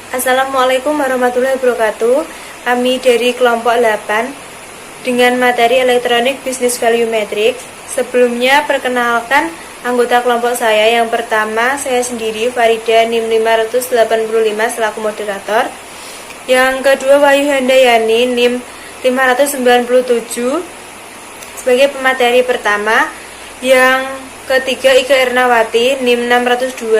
Assalamualaikum warahmatullahi wabarakatuh. Kami dari kelompok 8 dengan materi Electronic Business Value Matrix. Sebelumnya perkenalkan anggota kelompok saya. Yang pertama saya sendiri, Farida, NIM 585 selaku moderator. Yang kedua Wahyu Handayani, NIM 597 sebagai pemateri pertama. Yang ketiga Ika Ernawati, NIM 602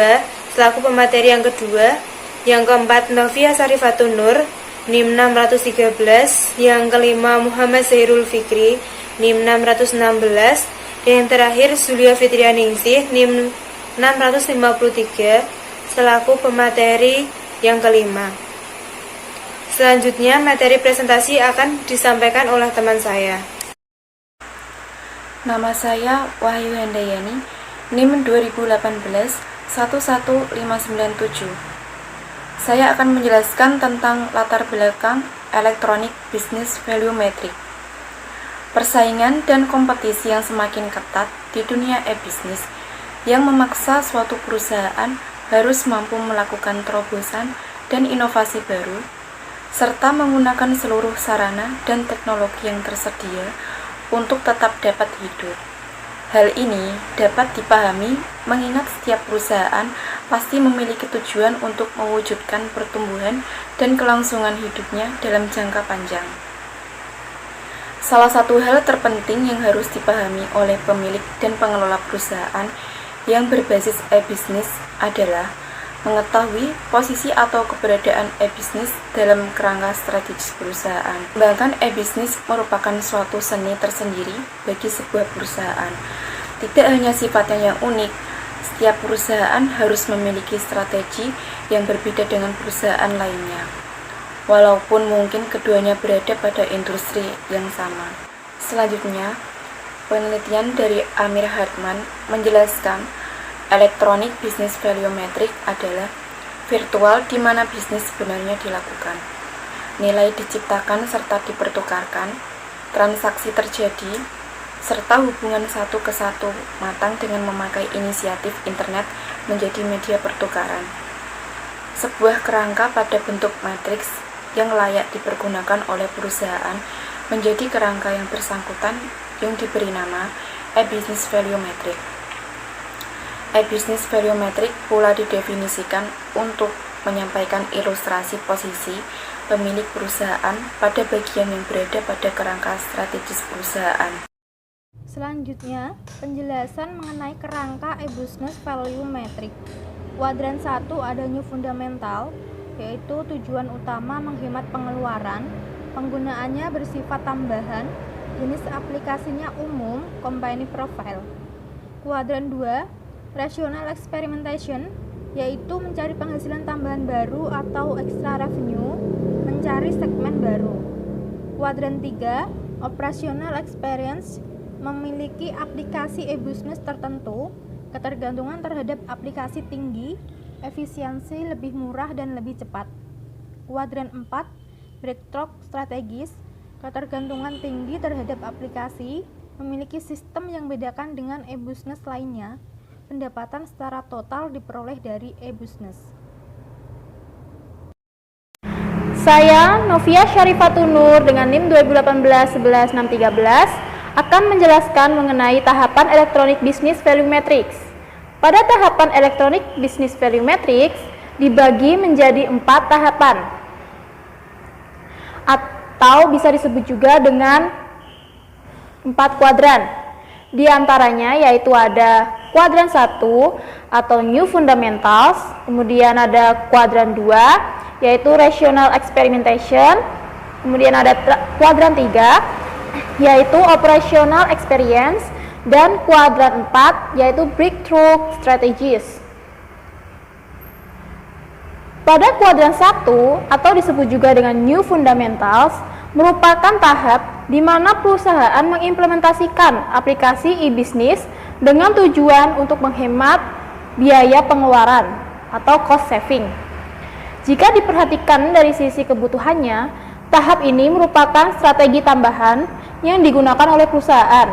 selaku pemateri yang kedua. Yang keempat Novia Sarifatun Nur, NIM 613. Yang kelima Muhammad Zairul Fikri, NIM 616. Dan yang terakhir Zulia Fitrianingsih, NIM 653 selaku pemateri yang kelima. Selanjutnya materi presentasi akan disampaikan oleh teman saya. Nama saya Wahyu Handayani, NIM 2018 11597. Saya akan menjelaskan tentang latar belakang Electronic Business Value Matrix. Persaingan dan kompetisi yang semakin ketat di dunia e-bisnis yang memaksa suatu perusahaan harus mampu melakukan terobosan dan inovasi baru, serta menggunakan seluruh sarana dan teknologi yang tersedia untuk tetap dapat hidup. Hal ini dapat dipahami mengingat setiap perusahaan pasti memiliki tujuan untuk mewujudkan pertumbuhan dan kelangsungan hidupnya dalam jangka panjang. Salah satu hal terpenting yang harus dipahami oleh pemilik dan pengelola perusahaan yang berbasis e-bisnis adalah mengetahui posisi atau keberadaan e-bisnis dalam kerangka strategis perusahaan. Bahkan e-bisnis merupakan suatu seni tersendiri bagi sebuah perusahaan. Tidak hanya sifatnya yang unik, setiap perusahaan harus memiliki strategi yang berbeda dengan perusahaan lainnya. Walaupun mungkin keduanya berada pada industri yang sama. Selanjutnya, penelitian dari Amir Hartman menjelaskan Electronic Business Value Matrix adalah virtual di mana bisnis sebenarnya dilakukan. Nilai diciptakan serta dipertukarkan, transaksi terjadi, serta hubungan satu ke satu matang dengan memakai inisiatif internet menjadi media pertukaran. Sebuah kerangka pada bentuk matriks yang layak dipergunakan oleh perusahaan menjadi kerangka yang bersangkutan yang diberi nama e-business value matrix. E-business value matrix pula didefinisikan untuk menyampaikan ilustrasi posisi pemilik perusahaan pada bagian yang berada pada kerangka strategis perusahaan. Selanjutnya, penjelasan mengenai kerangka e-business value matrix. Kuadran 1 ada new fundamental, yaitu tujuan utama menghemat pengeluaran, penggunaannya bersifat tambahan, jenis aplikasinya umum, company profile. Kuadran 2 rational experimentation, yaitu mencari penghasilan tambahan baru atau extra revenue, mencari segmen baru. Kuadran 3 operational experience, memiliki aplikasi e-business tertentu, ketergantungan terhadap aplikasi tinggi, efisiensi lebih murah dan lebih cepat. Kuadran 4 breakthrough strategis, ketergantungan tinggi terhadap aplikasi, memiliki sistem yang bedakan dengan e-business lainnya, pendapatan secara total diperoleh dari e-business. Saya Novia Syarifatun Nur dengan NIM 2018-11613 akan menjelaskan mengenai tahapan Electronic Business Value Matrix. Pada tahapan Electronic Business Value Matrix dibagi menjadi 4 tahapan, atau bisa disebut juga dengan 4 kuadran. Di antaranya yaitu ada kuadran 1 atau New Fundamentals, kemudian ada kuadran 2 yaitu Rational Experimentation, kemudian ada kuadran 3 yaitu Operational Experience, dan kuadran 4 yaitu Breakthrough Strategies. Pada kuadran 1 atau disebut juga dengan New Fundamentals merupakan tahap di mana perusahaan mengimplementasikan aplikasi e-bisnis dengan tujuan untuk menghemat biaya pengeluaran atau cost saving. Jika diperhatikan dari sisi kebutuhannya, tahap ini merupakan strategi tambahan yang digunakan oleh perusahaan.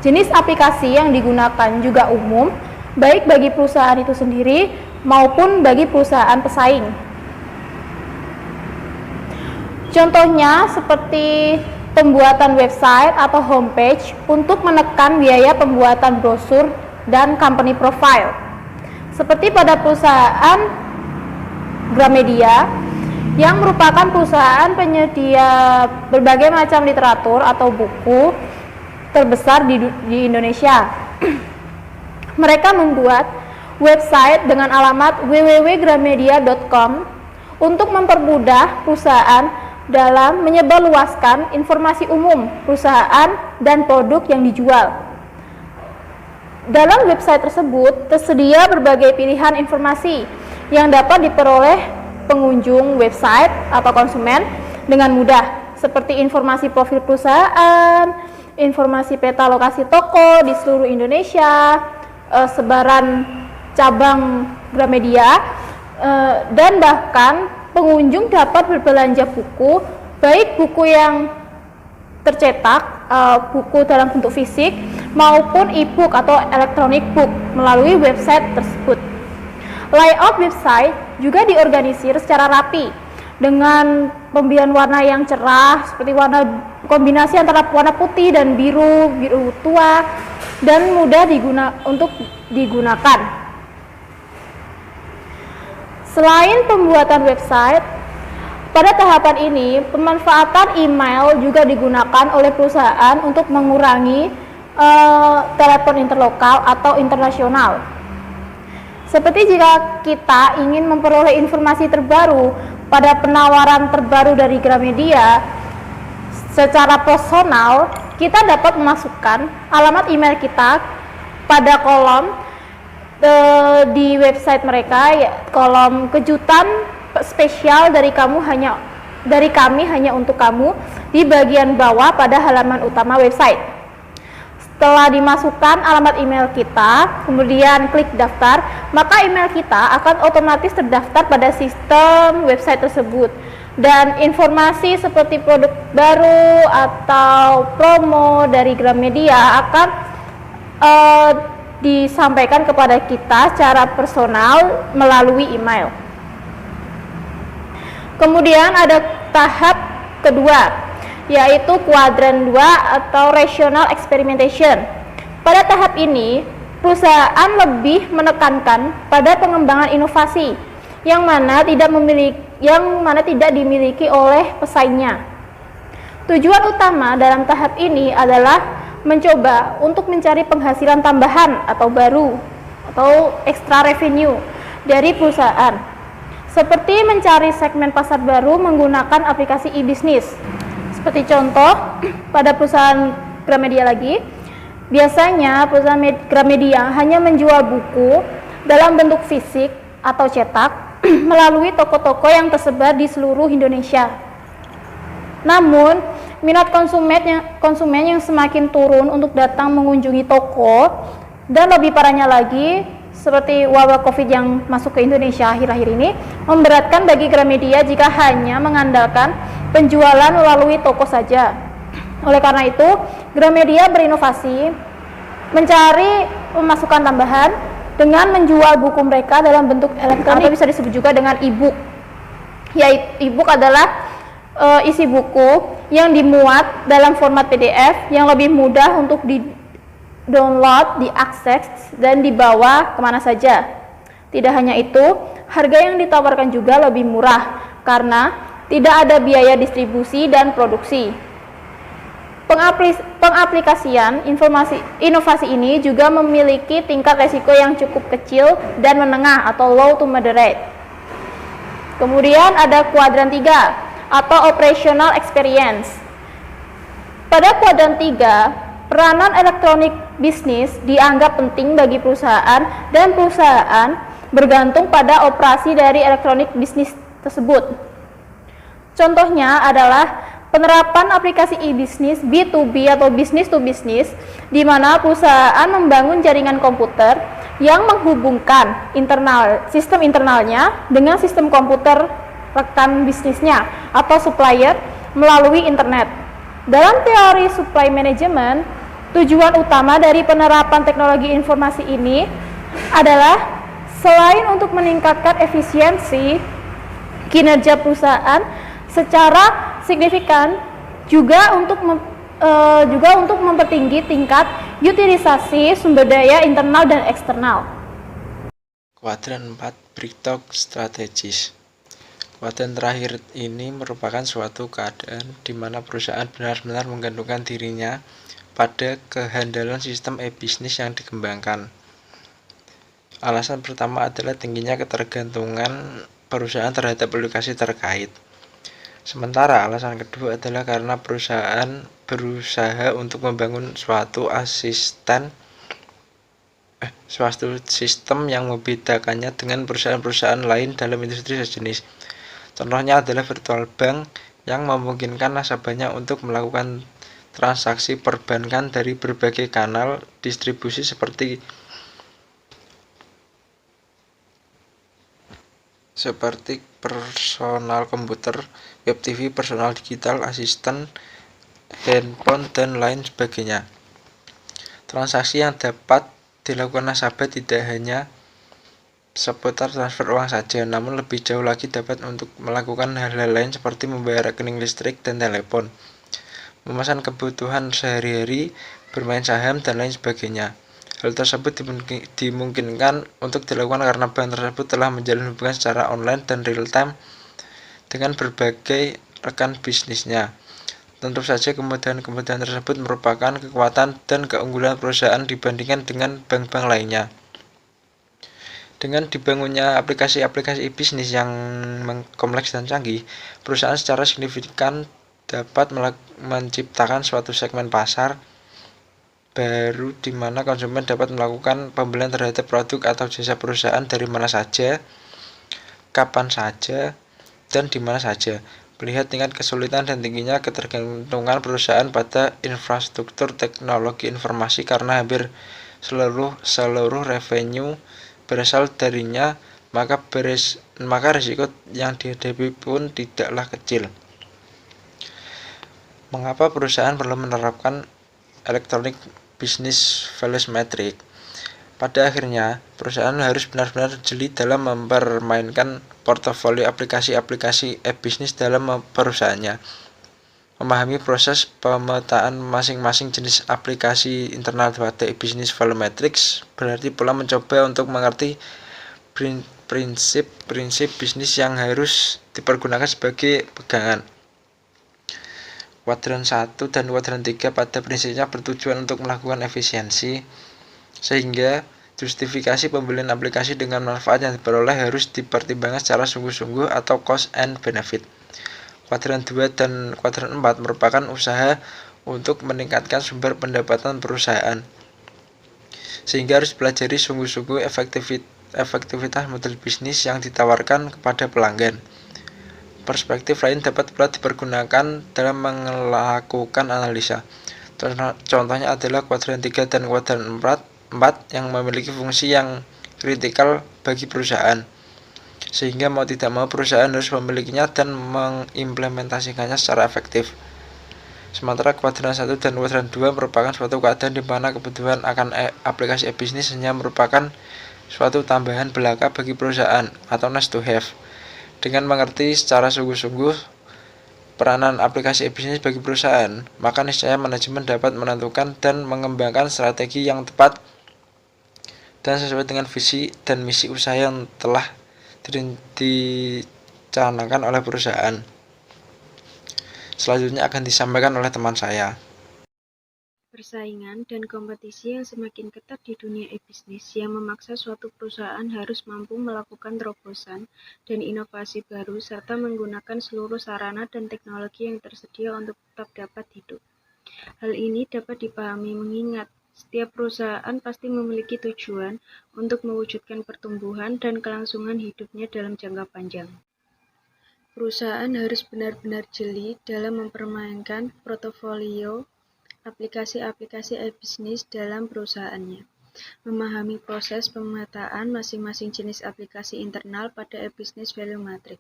Jenis aplikasi yang digunakan juga umum, baik bagi perusahaan itu sendiri maupun bagi perusahaan pesaing. Contohnya seperti pembuatan website atau homepage untuk menekan biaya pembuatan brosur dan company profile. Seperti pada perusahaan Gramedia yang merupakan perusahaan penyedia berbagai macam literatur atau buku terbesar di Indonesia. Mereka membuat website dengan alamat www.gramedia.com untuk mempermudah perusahaan dalam menyebarluaskan informasi umum perusahaan dan produk yang dijual. Dalam website tersebut tersedia berbagai pilihan informasi yang dapat diperoleh pengunjung website atau konsumen dengan mudah, seperti informasi profil perusahaan, informasi peta lokasi toko di seluruh Indonesia, sebaran cabang Gramedia, dan bahkan pengunjung dapat berbelanja buku, baik buku yang tercetak, buku dalam bentuk fisik, maupun e-book atau electronic book melalui website tersebut. Layout website juga diorganisir secara rapi dengan pemilihan warna yang cerah, seperti warna kombinasi antara warna putih dan biru tua, dan mudah untuk digunakan. Selain pembuatan website, pada tahapan ini pemanfaatan email juga digunakan oleh perusahaan untuk mengurangi telepon interlokal atau internasional. Seperti jika kita ingin memperoleh informasi terbaru pada penawaran terbaru dari Gramedia secara personal, kita dapat memasukkan alamat email kita pada kolom di website mereka, kolom kejutan spesial dari kami hanya untuk kamu di bagian bawah pada halaman utama website. Setelah dimasukkan alamat email kita, kemudian klik daftar, maka email kita akan otomatis terdaftar pada sistem website tersebut, dan informasi seperti produk baru atau promo dari Gramedia akan disampaikan kepada kita secara personal melalui email. Kemudian ada tahap kedua, yaitu kuadran 2 atau rational experimentation. Pada tahap ini, perusahaan lebih menekankan pada pengembangan inovasi yang mana tidak dimiliki oleh pesaingnya. Tujuan utama dalam tahap ini adalah mencoba untuk mencari penghasilan tambahan atau baru atau extra revenue dari perusahaan, seperti mencari segmen pasar baru menggunakan aplikasi e-bisnis. Seperti contoh, pada perusahaan Gramedia lagi, biasanya perusahaan Gramedia hanya menjual buku dalam bentuk fisik atau cetak melalui toko-toko yang tersebar di seluruh Indonesia. Namun, minat konsumen yang semakin turun untuk datang mengunjungi toko, dan lebih parahnya lagi, seperti wabah COVID yang masuk ke Indonesia akhir-akhir ini, memberatkan bagi Gramedia jika hanya mengandalkan penjualan melalui toko saja. Oleh karena itu, Gramedia berinovasi mencari pemasukan tambahan dengan menjual buku mereka dalam bentuk elektronik, atau bisa disebut juga dengan e-book. Yaitu e-book adalah isi buku yang dimuat dalam format PDF yang lebih mudah untuk di-download, diakses, dan dibawa kemana saja. Tidak hanya itu, harga yang ditawarkan juga lebih murah karena tidak ada biaya distribusi dan produksi. Pengaplikasian inovasi ini juga memiliki tingkat resiko yang cukup kecil dan menengah atau low to moderate. Kemudian ada kuadran 3 atau operational experience. Pada kuadran 3, peranan elektronik bisnis dianggap penting bagi perusahaan, dan perusahaan bergantung pada operasi dari elektronik bisnis tersebut. Contohnya adalah penerapan aplikasi e-bisnis B2B atau business to business, di mana perusahaan membangun jaringan komputer yang menghubungkan sistem internalnya dengan sistem komputer rekan bisnisnya atau supplier melalui internet. Dalam teori supply management, tujuan utama dari penerapan teknologi informasi ini adalah selain untuk meningkatkan efisiensi kinerja perusahaan secara signifikan juga untuk mempertinggi tingkat utilisasi sumber daya internal dan eksternal. Kuadran 4 breakthrough strategis. Kuadran terakhir ini merupakan suatu keadaan di mana perusahaan benar-benar menggantungkan dirinya pada kehandalan sistem e-bisnis yang dikembangkan. Alasan pertama adalah tingginya ketergantungan perusahaan terhadap aplikasi terkait. Sementara alasan kedua adalah karena perusahaan berusaha untuk membangun suatu sistem yang membedakannya dengan perusahaan-perusahaan lain dalam industri sejenis. Contohnya adalah virtual bank yang memungkinkan nasabahnya untuk melakukan transaksi perbankan dari berbagai kanal distribusi seperti personal komputer, web TV, personal digital, asisten, handphone, dan lain sebagainya. Transaksi yang dapat dilakukan nasabah tidak hanya seputar transfer uang saja, namun lebih jauh lagi dapat untuk melakukan hal-hal lain seperti membayar rekening listrik dan telepon, memesan kebutuhan sehari-hari, bermain saham, dan lain sebagainya. Hal tersebut dimungkinkan untuk dilakukan karena bank tersebut telah menjalin hubungan secara online dan real-time dengan berbagai rekan bisnisnya. Tentu saja kemudahan-kemudahan tersebut merupakan kekuatan dan keunggulan perusahaan dibandingkan dengan bank-bank lainnya. Dengan dibangunnya aplikasi-aplikasi e-bisnis yang kompleks dan canggih, perusahaan secara signifikan dapat menciptakan suatu segmen pasar baru di mana konsumen dapat melakukan pembelian terhadap produk atau jasa perusahaan dari mana saja, kapan saja, dan di mana saja. Melihat tingkat kesulitan dan tingginya ketergantungan perusahaan pada infrastruktur teknologi informasi karena hampir seluruh revenue berasal darinya, maka risiko yang dihadapi pun tidaklah kecil. Mengapa perusahaan perlu menerapkan electronic business value metric? Pada akhirnya, perusahaan harus benar-benar jeli dalam mempermainkan portofolio aplikasi-aplikasi e-bisnis dalam perusahaannya. Memahami proses pemetaan masing-masing jenis aplikasi internal pada e-business value matrix berarti pula mencoba untuk mengerti prinsip-prinsip bisnis yang harus dipergunakan sebagai pegangan. Kuadran 1 dan kuadran 3 pada prinsipnya bertujuan untuk melakukan efisiensi, sehingga justifikasi pembelian aplikasi dengan manfaat yang diperoleh harus dipertimbangkan secara sungguh-sungguh atau cost and benefit. Kuadran 2 dan kuadran 4 merupakan usaha untuk meningkatkan sumber pendapatan perusahaan, sehingga harus dipelajari sungguh-sungguh efektivitas model bisnis yang ditawarkan kepada pelanggan. Perspektif lain dapat pula dipergunakan dalam melakukan analisa. Contohnya adalah kuadran 3 dan kuadran 4 yang memiliki fungsi yang kritikal bagi perusahaan, sehingga mau tidak mau perusahaan harus memilikinya dan mengimplementasikannya secara efektif. Sementara kuadran 1 dan kuadran 2 merupakan suatu keadaan di mana kebutuhan akan aplikasi e-bisnis hanya merupakan suatu tambahan belaka bagi perusahaan atau nice to have. Dengan mengerti secara sungguh-sungguh peranan aplikasi e-bisnis bagi perusahaan, maka niscaya manajemen dapat menentukan dan mengembangkan strategi yang tepat dan sesuai dengan visi dan misi usaha yang telah dicanangkan oleh perusahaan. Selanjutnya akan disampaikan oleh teman saya. Persaingan dan kompetisi yang semakin ketat di dunia e-bisnis yang memaksa suatu perusahaan harus mampu melakukan terobosan dan inovasi baru serta menggunakan seluruh sarana dan teknologi yang tersedia untuk tetap dapat hidup. Hal ini dapat dipahami mengingat setiap perusahaan pasti memiliki tujuan untuk mewujudkan pertumbuhan dan kelangsungan hidupnya dalam jangka panjang. Perusahaan harus benar-benar jeli dalam mempermainkan portofolio aplikasi-aplikasi e-bisnis dalam perusahaannya, memahami proses pemetaan masing-masing jenis aplikasi internal pada e-bisnis value matrix.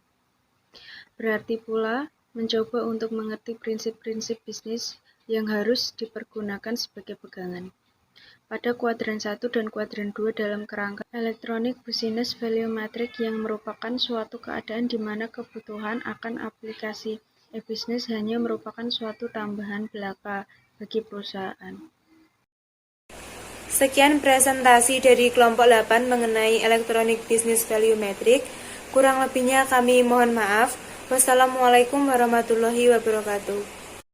Berarti pula mencoba untuk mengerti prinsip-prinsip bisnis yang harus dipergunakan sebagai pegangan. Pada kuadran 1 dan kuadran 2 dalam kerangka electronic business value matrix yang merupakan suatu keadaan di mana kebutuhan akan aplikasi E-bisnis hanya merupakan suatu tambahan belaka bagi perusahaan. Sekian presentasi dari kelompok 8 mengenai Electronic Business Value Metric. Kurang lebihnya kami mohon maaf. Wassalamualaikum warahmatullahi wabarakatuh.